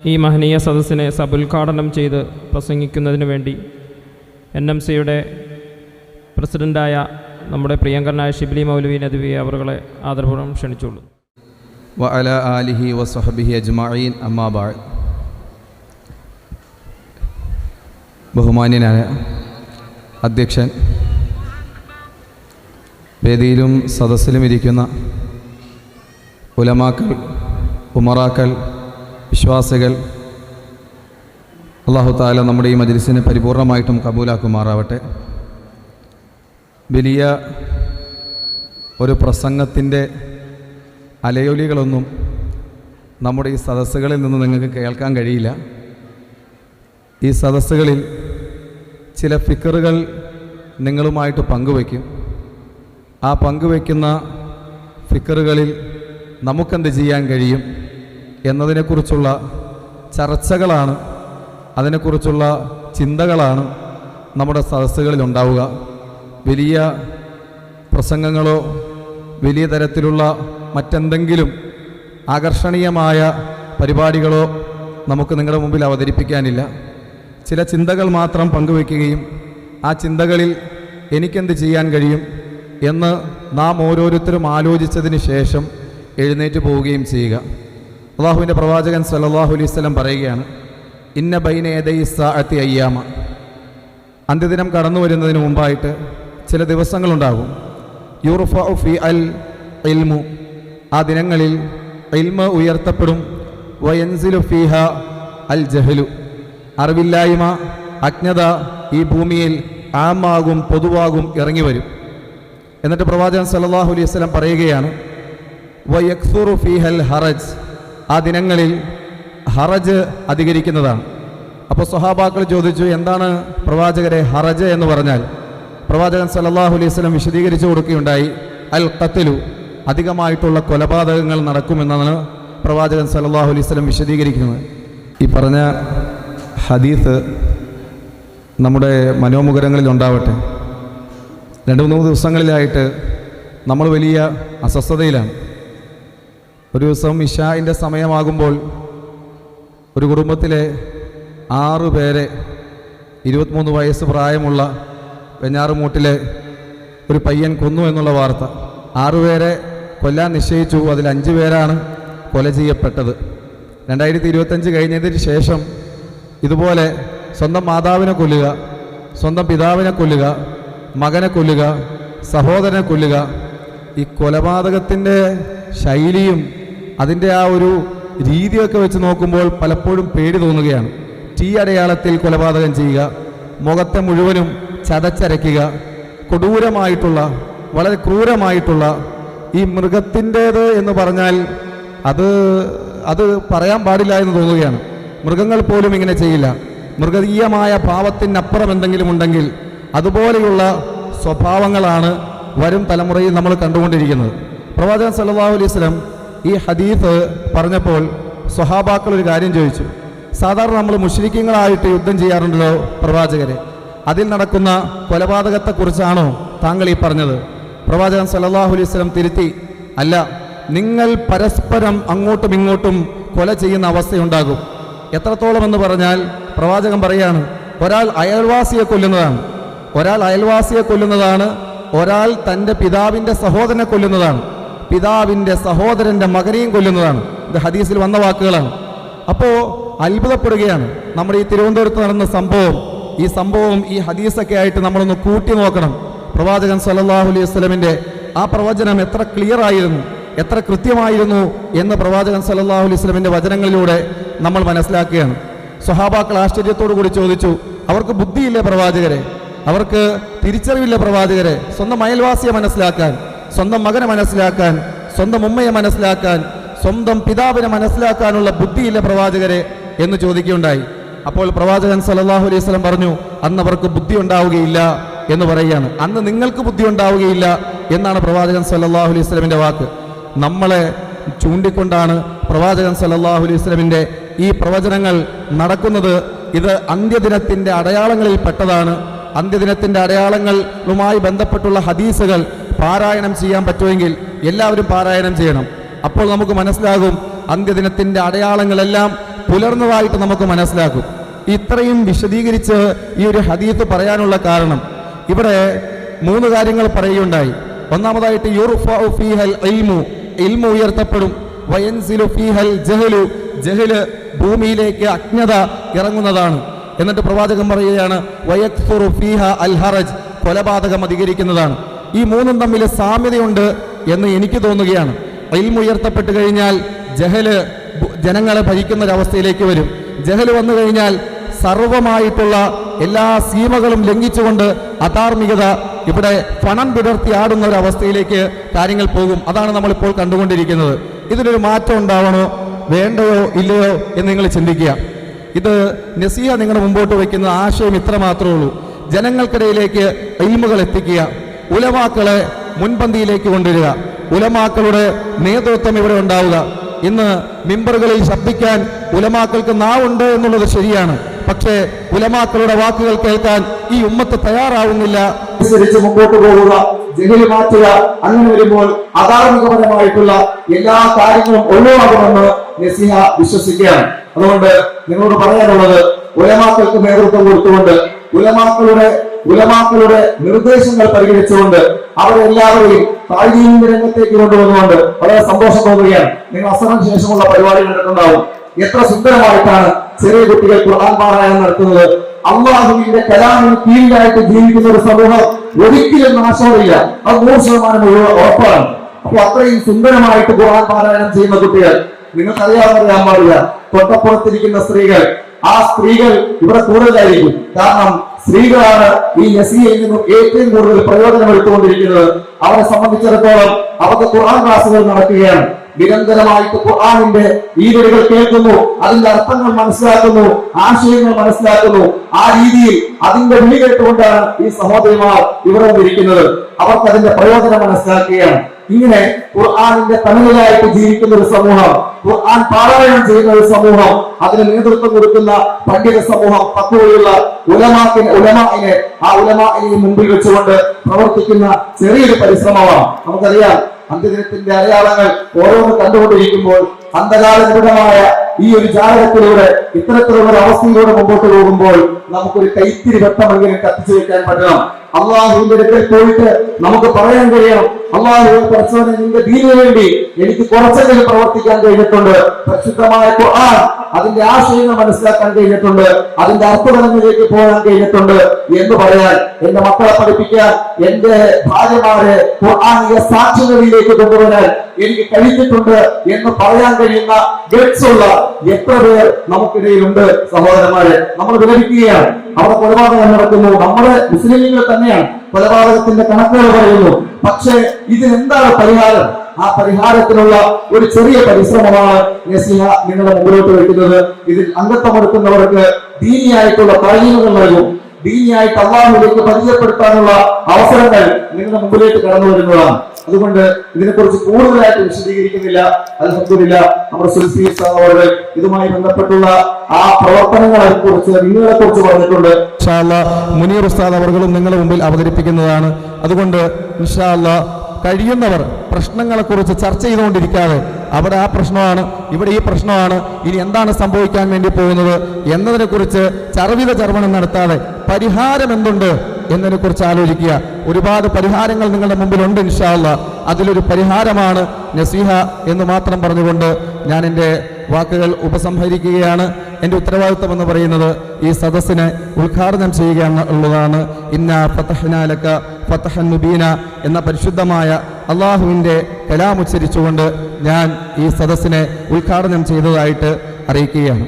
ഈ മഹനീയ സദസ്സിനെ സബുദ്ഘാടനം ചെയ്ത് പ്രസംഗിക്കുന്നതിന് വേണ്ടി NMCയുടെ പ്രസിഡൻ്റായ നമ്മുടെ പ്രിയങ്കരനായ ഷിബ്ലി മൗലവി നദ്വി അവരുടെ ആദരപൂർവ്വം ക്ഷണിച്ചുള്ളൂ. വഅലാ ആലിഹി വസഹബിഹി അജ്മഈൻ അമ്മാ ബഅദ്. ബഹുമാന്യനായ അധ്യക്ഷൻ, വേദിയിലും സദസ്സിലും ഇരിക്കുന്ന ഉലമാക്കൾ, ഉമറാക്കൾ, വിശ്വാസികൾ, അല്ലാഹു തആല നമ്മുടെ ഈ മജ്ലിസിനെ പരിപൂർണമായിട്ടും കബൂലാക്കുമാറാവട്ടെ. വലിയ ഒരു പ്രസംഗത്തിൻ്റെ അലയൊലികളൊന്നും നമ്മുടെ ഈ സദസ്സുകളിൽ നിന്ന് നിങ്ങൾക്ക് കേൾക്കാൻ കഴിയില്ല. ഈ സദസ്സുകളിൽ ചില ഫിക്റുകൾ നിങ്ങളുമായിട്ട് പങ്കുവയ്ക്കും. ആ പങ്കുവയ്ക്കുന്ന ഫിക്റുകളിൽ നമുക്കെന്ത് ചെയ്യാൻ കഴിയും എന്നതിനെക്കുറിച്ചുള്ള ചർച്ചകളാണ്, അതിനെക്കുറിച്ചുള്ള ചിന്തകളാണ് നമ്മുടെ സദസ്സുകളിൽ ഉണ്ടാവുക. വലിയ പ്രസംഗങ്ങളോ വലിയ തരത്തിലുള്ള മറ്റെന്തെങ്കിലും ആകർഷണീയമായ പരിപാടികളോ നമുക്ക് നിങ്ങളുടെ മുമ്പിൽ അവതരിപ്പിക്കാനില്ല. ചില ചിന്തകൾ മാത്രം പങ്കുവയ്ക്കുകയും ആ ചിന്തകളിൽ എനിക്കെന്ത് ചെയ്യാൻ കഴിയും എന്ന് നാം ഓരോരുത്തരും ആലോചിച്ചതിന് ശേഷം എഴുന്നേറ്റ് പോവുകയും ചെയ്യുക. അല്ലാഹുവിൻ്റെ പ്രവാചകൻ സല്ലല്ലാഹു അലൈഹി വസല്ലം പറയുകയാണ്, ഇന്ന ബൈന യദൈ സാഅത്തി അയ്യാമ. അന്ത്യദിനം കടന്നു വരുന്നതിന് മുമ്പായിട്ട് ചില ദിവസങ്ങളുണ്ടാകും. യുർഫഉ ഫി അൽ ഇൽമു. ആ ദിനങ്ങളിൽ ഇൽമ ഉയർത്തപ്പെടും. വയൻസിലു ഫീഹ അൽ ജഹലു. അറിവില്ലായ്മ, അജ്ഞത ഈ ഭൂമിയിൽ ആമാകും, പൊതുവാകും, ഇറങ്ങി വരും. എന്നിട്ട് പ്രവാചകൻ സല്ലല്ലാഹു അലൈഹി വസല്ലം പറയുകയാണ്, വയക്സുറു ഫീഹൽ ഹറജ്. ആ ദിനങ്ങളിൽ ഹറജ് അധികരിക്കുന്നതാണ്. അപ്പോൾ സ്വഹാബാക്കൾ ചോദിച്ചു, എന്താണ് പ്രവാചകരെ ഹറജ് എന്ന് പറഞ്ഞാൽ? പ്രവാചകൻ സല്ലല്ലാഹു അലൈഹി വസല്ലം വിശദീകരിച്ചു കൊടുക്കുകയുണ്ടായി, അൽ ഖത്ലു, അധികമായിട്ടുള്ള കൊലപാതകങ്ങൾ നടക്കുമെന്നാണ് പ്രവാചകൻ സല്ലല്ലാഹു അലൈഹി വസല്ലം വിശദീകരിക്കുന്നത്. ഈ പറഞ്ഞ ഹദീസ് നമ്മുടെ മനോമുഖരങ്ങളിൽ ഉണ്ടാവട്ടെ. 2-3 ദിവസങ്ങളിലായിട്ട് നമ്മൾ വലിയ അസ്വസ്ഥതയിലാണ്. ഒരു ദിവസം ഇശാഇൻ്റെ സമയമാകുമ്പോൾ ഒരു കുടുംബത്തിലെ 6 പേരെ, 23 വയസ്സ് പ്രായമുള്ള വെഞ്ഞാറുമൂട്ടിലെ ഒരു പയ്യൻ കൊന്നു എന്നുള്ള വാർത്ത. 6 പേരെ കൊല്ലാൻ നിശ്ചയിച്ചു. അതിൽ 5 പേരാണ് കൊല ചെയ്യപ്പെട്ടത്. 2025 കഴിഞ്ഞതിന് ശേഷം ഇതുപോലെ സ്വന്തം മാതാവിനെ കൊല്ലുക, സ്വന്തം പിതാവിനെ കൊല്ലുക, മകനെ കൊല്ലുക, സഹോദരനെ കൊല്ലുക, ഈ കൊലപാതകത്തിൻ്റെ ശൈലിയും അതിൻ്റെ ആ ഒരു രീതിയൊക്കെ വെച്ച് നോക്കുമ്പോൾ പലപ്പോഴും പേടി തോന്നുകയാണ്. T അടയാളത്തിൽ കൊലപാതകം ചെയ്യുക, മുഖത്തെ മുഴുവനും ചതച്ചരയ്ക്കുക, കൊടൂരമായിട്ടുള്ള, വളരെ ക്രൂരമായിട്ടുള്ള, ഈ മൃഗത്തിൻ്റേത് എന്ന് പറഞ്ഞാൽ അത് പറയാൻ പാടില്ല എന്ന് തോന്നുകയാണ്. മൃഗങ്ങൾ പോലും ഇങ്ങനെ ചെയ്യില്ല. മൃഗീയമായ പാവത്തിനപ്പുറം എന്തെങ്കിലും ഉണ്ടെങ്കിൽ അതുപോലെയുള്ള സ്വഭാവങ്ങളാണ് വരും തലമുറയിൽ നമ്മൾ കണ്ടുകൊണ്ടിരിക്കുന്നത്. പ്രവാചകൻ സല്ലല്ലാഹു അലൈഹി വസല്ലം ഈ ഹദീസ് പറഞ്ഞപ്പോൾ സ്വഹാബാക്കൾ ഒരു കാര്യം ചോദിച്ചു. സാധാരണ നമ്മൾ മുശ്രിക്കീങ്ങളായിട്ട് യുദ്ധം ചെയ്യാറുണ്ടല്ലോ പ്രവാചകരെ, അതിൽ നടക്കുന്ന കൊലപാതകത്തെക്കുറിച്ചാണോ താങ്കൾ ഈ പറഞ്ഞത്? പ്രവാചകൻ സല്ലല്ലാഹു അലൈഹി വസല്ലം തിരുത്തി, അല്ല, നിങ്ങൾ പരസ്പരം അങ്ങോട്ടും ഇങ്ങോട്ടും കൊല ചെയ്യുന്ന അവസ്ഥയുണ്ടാകും. എത്രത്തോളം എന്ന് പറഞ്ഞാൽ പ്രവാചകൻ പറയാണ്, ഒരാൾ അയൽവാസിയെ കൊല്ലുന്നതാണ്, ഒരാൾ അയൽവാസിയെ കൊല്ലുന്നതാണ്, ഒരാൾ തൻ്റെ പിതാവിൻ്റെ സഹോദരനെ കൊല്ലുന്നതാണ്, പിതാവിൻ്റെ സഹോദരൻ്റെ മകനെയും കൊല്ലുന്നതാണ്. ഇത് ഹദീസിൽ വന്ന വാക്കുകളാണ്. അപ്പോൾ അത്ഭുതപ്പെടുകയാണ്. നമ്മുടെ ഈ തിരുവനന്തപുരത്ത് നടന്ന സംഭവം, ഈ സംഭവം ഈ ഹദീസൊക്കെ ആയിട്ട് നമ്മളൊന്ന് കൂട്ടി നോക്കണം. പ്രവാചകൻ സല്ലല്ലാഹു അലൈഹി വസല്ലമിൻ്റെ ആ പ്രവചനം എത്ര ക്ലിയർ ആയിരുന്നു, എത്ര കൃത്യമായിരുന്നു എന്ന് പ്രവാചകൻ സല്ലല്ലാഹു അലൈഹി വസല്ലമിൻ്റെ വചനങ്ങളിലൂടെ നമ്മൾ മനസ്സിലാക്കുകയാണ്. സ്വഹാബാക്കൾ ആശ്ചര്യത്തോടു കൂടി ചോദിച്ചു, അവർക്ക് ബുദ്ധിയില്ലേ പ്രവാചകരെ? അവർക്ക് തിരിച്ചറിവില്ല പ്രവാചകരെ? സ്വന്തം അയൽവാസിയെ മനസ്സിലാക്കാൻ, സ്വന്തം മകനെ മനസ്സിലാക്കാൻ, സ്വന്തം ഉമ്മയെ മനസ്സിലാക്കാൻ, സ്വന്തം പിതാവിനെ മനസ്സിലാക്കാനുള്ള ബുദ്ധിയില്ല പ്രവാചകരെ എന്ന് ചോദിക്കുകയുണ്ടായി. അപ്പോൾ പ്രവാചകൻ സല്ലല്ലാഹു അലൈഹി വസല്ലം പറഞ്ഞു, അന്ന് അവർക്ക് ബുദ്ധി ഉണ്ടാവുകയില്ല എന്ന് പറയുകയാണ്. അന്ന് നിങ്ങൾക്ക് ബുദ്ധി ഉണ്ടാവുകയില്ല എന്നാണ് പ്രവാചകൻ സല്ലല്ലാഹു അലൈഹി വസല്ലമിൻ്റെ വാക്ക്. നമ്മളെ ചൂണ്ടിക്കൊണ്ടാണ് പ്രവാചകൻ സല്ലല്ലാഹു അലൈഹി വസല്ലമിൻ്റെ ഈ പ്രവചനങ്ങൾ നടക്കുന്നത്. ഇത് അന്ത്യദിനത്തിൻ്റെ അടയാളങ്ങളിൽ പെട്ടതാണ്. അന്ത്യദിനത്തിൻ്റെ അടയാളങ്ങളുമായി ബന്ധപ്പെട്ടുള്ള ഹദീസുകൾ പാരായണം ചെയ്യാൻ പറ്റുമെങ്കിൽ എല്ലാവരും പാരായണം ചെയ്യണം. അപ്പോൾ നമുക്ക് മനസ്സിലാകും അന്ത്യദിനത്തിൻ്റെ അടയാളങ്ങളെല്ലാം പുലർന്നതായിട്ട് നമുക്ക് മനസ്സിലാക്കും. ഇത്രയും വിശദീകരിച്ച് ഈ ഒരു ഹദീത്ത് പറയാനുള്ള കാരണം ഇവിടെ 3 കാര്യങ്ങൾ പറയുകയുണ്ടായി. ഒന്നാമതായിട്ട് യുർഫഉ ഫീഹൽ ഇൽമു, ഇൽമു ഉയർത്തപ്പെടും. വയൻസിലു ഫീഹൽ ജഹലു, ജഹല് ഭൂമിയിലേക്ക് അജ്ഞത ഇറങ്ങുന്നതാണ്. എന്നിട്ട് പ്രവാചകൻ പറയുകയാണ് വയക്ഫുറു ഫീഹ അൽ ഹറജ്, കൊലപാതകം അധികരിക്കുന്നതാണ്. ഈ 3ഉം തമ്മിൽ സാമ്യതയുണ്ട് എന്ന് എനിക്ക് തോന്നുകയാണ്. ഇൽമു ഉയർത്തപ്പെട്ട് കഴിഞ്ഞാൽ ജഹല് ജനങ്ങളെ ഭരിക്കുന്ന ഒരവസ്ഥയിലേക്ക് വരും. ജഹല് വന്നു കഴിഞ്ഞാൽ സർവമായിട്ടുള്ള എല്ലാ സീമകളും ലംഘിച്ചുകൊണ്ട് അധാർമികത ഇവിടെ പണം വിടർത്തി ആടുന്ന ഒരു അവസ്ഥയിലേക്ക് കാര്യങ്ങൾ പോകും. അതാണ് നമ്മളിപ്പോൾ കണ്ടുകൊണ്ടിരിക്കുന്നത്. ഇതിനൊരു മാറ്റം ഉണ്ടാവണോ വേണ്ടയോ ഇല്ലയോ എന്ന് നിങ്ങൾ ചിന്തിക്കുക. ഇത് നസീഹ നിങ്ങളുടെ മുമ്പോട്ട് വയ്ക്കുന്ന ആശയം ഇത്ര മാത്രമേ ഉള്ളൂ. ജനങ്ങൾക്കിടയിലേക്ക് ഇൽമുകൾ എത്തിക്കുക, ഉലമാക്കളെ മുൻപന്തിയിലേക്ക് കൊണ്ടുവരിക, ഉലമാക്കളുടെ നേതൃത്വം ഇവിടെ ഉണ്ടാവുക. ഇന്ന് മിമ്പറുകളിൽ ശബ്ദിക്കാൻ ഉലമാക്കൾക്ക് നാവുണ്ട് എന്നുള്ളത് ശരിയാണ്. പക്ഷേ ഉലമാക്കളുടെ വാക്കുകൾ കേൾക്കാൻ ഈ ഉമ്മത്ത് തയ്യാറാവുന്നില്ല. അനുസരിച്ച് മുമ്പോട്ട് പോവുക, ജഹല് മാറ്റുക. അങ്ങനെ വരുമ്പോൾ അധാർമികപരമായിട്ടുള്ള എല്ലാ കാര്യങ്ങളും ഒഴിവാകുമെന്ന് നസീഹ വിശ്വസിക്കുകയാണ്. അതുകൊണ്ട് നിങ്ങളോട് പറയാനുള്ളത്, ഉലമാക്കൾക്ക് നേതൃത്വം കൊടുത്തുകൊണ്ട് ഉലമാക്കളുടെ നിർദ്ദേശങ്ങൾ പരിഗണിച്ചുകൊണ്ട് അവരെല്ലാവരെയും താഴ്വീന്റെ രംഗത്തേക്ക് കൊണ്ടുവന്നുകൊണ്ട് വളരെ സന്തോഷം തോന്നുകയാണ്. നിങ്ങൾ അസറിന് ശേഷമുള്ള പരിപാടി കണ്ടിട്ടുണ്ടാവും. എത്ര സുന്ദരമായിട്ടാണ് ചെറിയ കുട്ടികൾ ഖുർആൻ പാരായണം നടത്തുന്നത്. അള്ളാഹുവിന്റെ കലാമിന് കീഴിലായിട്ട് ജീവിക്കുന്ന ഒരു സമൂഹം ഒരിക്കലും നാശമില്ല. അത് 100% ഉറപ്പാണ്. അപ്പൊ അത്രയും സുന്ദരമായിട്ട് ഖുർആൻ പാരായണം ചെയ്യുന്ന കുട്ടികൾ നിങ്ങൾക്കറിയാൻ പാടില്ല. തൊട്ടപ്പുറത്തിരിക്കുന്ന സ്ത്രീകൾ, ആ സ്ത്രീകൾ ഇവിടെ കൂടുതലായിരിക്കും. കാരണം സ്ത്രീകളാണ് ഈ നസീഹയിൽ നിന്നും ഏറ്റവും കൂടുതൽ പ്രയോജനം എടുത്തുകൊണ്ടിരിക്കുന്നത്. അവരെ സംബന്ധിച്ചിടത്തോളം അവർക്ക് ഖുർആൻ ക്ലാസുകൾ നടക്കുകയാണ്. നിരന്തരമായിട്ട് ഖുർആനിന്റെ ഈവലുകൾ കേൾക്കുന്നു, അതിന്റെ അർത്ഥങ്ങൾ മനസ്സിലാക്കുന്നു, ആശയങ്ങൾ മനസ്സിലാക്കുന്നു. ആ രീതിയിൽ അതിന്റെ വിളി കേട്ടുകൊണ്ടാണ് ഈ സഹോദരിമാർ ഇവിടെ വന്നിരിക്കുന്നത്. അവർക്ക് അതിന്റെ പ്രയോജനം മനസ്സിലാക്കുകയാണ്. ഇങ്ങനെ ഖുർആനിന്റെ തണലിലായിട്ട് ജീവിക്കുന്ന ഒരു സമൂഹം, ഖുർആൻ പാരായണം ചെയ്യുന്ന ഒരു സമൂഹം, അതിന് നേതൃത്വം കൊടുക്കുന്ന പണ്ഡിത സമൂഹം, പക്വതയുള്ള ഉലമാഇനെ ആ ഉലമാഇനെ മുമ്പിൽ വെച്ചുകൊണ്ട് പ്രവർത്തിക്കുന്ന ചെറിയൊരു പരിശ്രമമാണ്. നമുക്കറിയാം, അന്ത്യദിനത്തിന്റെ അടയാളങ്ങൾ ഓരോന്ന് കണ്ടുകൊണ്ടിരിക്കുമ്പോൾ അന്ധകാല നിബിഡമായ ഈ ഒരു ജാലകത്തിലൂടെ ഇത്തരത്തിലുള്ള ഒരു അവസ്ഥയിലൂടെ മുമ്പോട്ട് പോകുമ്പോൾ നമുക്കൊരു കൈത്തിരി വെട്ടമെങ്കിലും കത്തിച്ചു വെക്കാൻ പറ്റണം. അള്ളാഹുവിന്റെ അടുക്കൽ പോയിട്ട് നമുക്ക് പറയാൻ കഴിയണം, അള്ളാഹുവിനെ കുറച്ചവനെ നിന്റെ ദീനിനു വേണ്ടി എനിക്ക് കുറച്ചെങ്കിലും പ്രവർത്തിക്കാൻ കഴിഞ്ഞിട്ടുണ്ട്. പരിശുദ്ധമായ ഖുർആൻ അതിന്റെ ആശയങ്ങൾ മനസ്സിലാക്കാൻ കഴിഞ്ഞിട്ടുണ്ട്, അതിന്റെ അർത്ഥതലങ്ങളിലേക്ക് പോകാൻ കഴിഞ്ഞിട്ടുണ്ട് എന്ന് പറയാൻ, എന്റെ മക്കളെ പഠിപ്പിക്കാൻ, എന്റെ ഭാര്യമാരെ ഖുർആനിക സാക്ഷ്യങ്ങളിലേക്ക് കൊണ്ടുവരാൻ എനിക്ക് കഴിഞ്ഞിട്ടുണ്ട് എന്ന് പറയാൻ കഴിയുന്ന ഗട്സ് ഉള്ള എത്ര പേർ നമുക്കിടയിലുണ്ട് സഹോദരന്മാരെ. നമ്മൾ വിലപിക്കുകയാണ്, അവിടെ കൊലപാതകം നടക്കുന്നു, നമ്മുടെ മുസ്ലിങ്ങൾ തന്നെയാണ് കൊലപാതകത്തിന്റെ കണക്കുകൾ പറയുന്നു. പക്ഷേ ഇതിനെന്താണ് പരിഹാരം? ആ പരിഹാരത്തിനുള്ള ഒരു ചെറിയ പരിശ്രമമാണ് നസീഹ നിങ്ങളുടെ മുമ്പിലോട്ട് വയ്ക്കുന്നത്. ഇതിൽ അംഗത്വം എടുക്കുന്നവർക്ക് ദീനിയായിട്ടുള്ള താലീമുകൾ നൽകും, ദീനിയായിട്ട് അള്ളാഹുവിലേക്ക് പരിചയപ്പെടുത്താനുള്ള അവസരങ്ങൾ നിങ്ങളുടെ മുമ്പിലേക്ക് കടന്നു വരുന്നതാണ്. അതുകൊണ്ട് ഇതിനെക്കുറിച്ച് കൂടുതലായിട്ട് വിശദീകരിക്കുന്നില്ല. അൽഹംദുലില്ലാ നമ്മുടെ സുൽഫി സഹോദരൻ ഇതുമായി ബന്ധപ്പെട്ടുള്ള ആ പ്രവർത്തനങ്ങളെ കുറിച്ച് നിങ്ങളെ കുറിച്ച് പറഞ്ഞിട്ടുണ്ട്. ഇൻഷാ അല്ലാഹ് മുനീർ ഉസ്താദ് അവർകളും നിങ്ങളുടെ മുമ്പിൽ അവതരിപ്പിക്കുന്നതാണ്. അതുകൊണ്ട് ഇൻഷാ അല്ലാഹ് കഴിയുന്നവർ പ്രശ്നങ്ങളെക്കുറിച്ച് ചർച്ച ചെയ്തുകൊണ്ടിരിക്കാതെ, അവിടെ ആ പ്രശ്നമാണ്, ഇവിടെ ഈ പ്രശ്നമാണ്, ഇനി എന്താണ് സംഭവിക്കാൻ വേണ്ടി പോകുന്നത് എന്നതിനെക്കുറിച്ച് ചർവിത ചർവണം നടത്താതെ പരിഹാരം എന്തുണ്ട് എന്നതിനെക്കുറിച്ച് ആലോചിക്കുക. ഒരുപാട് പരിഹാരങ്ങൾ നിങ്ങളുടെ മുമ്പിലുണ്ട് ഇൻഷാ അല്ലാഹ്. അതിലൊരു പരിഹാരമാണ് നസീഹ എന്ന് മാത്രം പറഞ്ഞുകൊണ്ട് ഞാൻ എൻ്റെ വാക്കുകൾ ഉപസംഹരിക്കുകയാണ്. എൻ്റെ ഉത്തരവാദിത്വം എന്ന് പറയുന്നത് ഈ സദസ്സിനെ ഉദ്ഘാടനം ചെയ്യുക എന്നുള്ളതാണ്. ഇന്നാ ഫതഹ്നാ ലക ഫതഹൻ മുബീന എന്ന പരിശുദ്ധമായ അള്ളാഹുവിൻ്റെ കലാം ഉച്ചരിച്ചുകൊണ്ട് ഞാൻ ഈ സദസ്സിനെ ഉദ്ഘാടനം ചെയ്തതായിട്ട് അറിയിക്കുകയാണ്.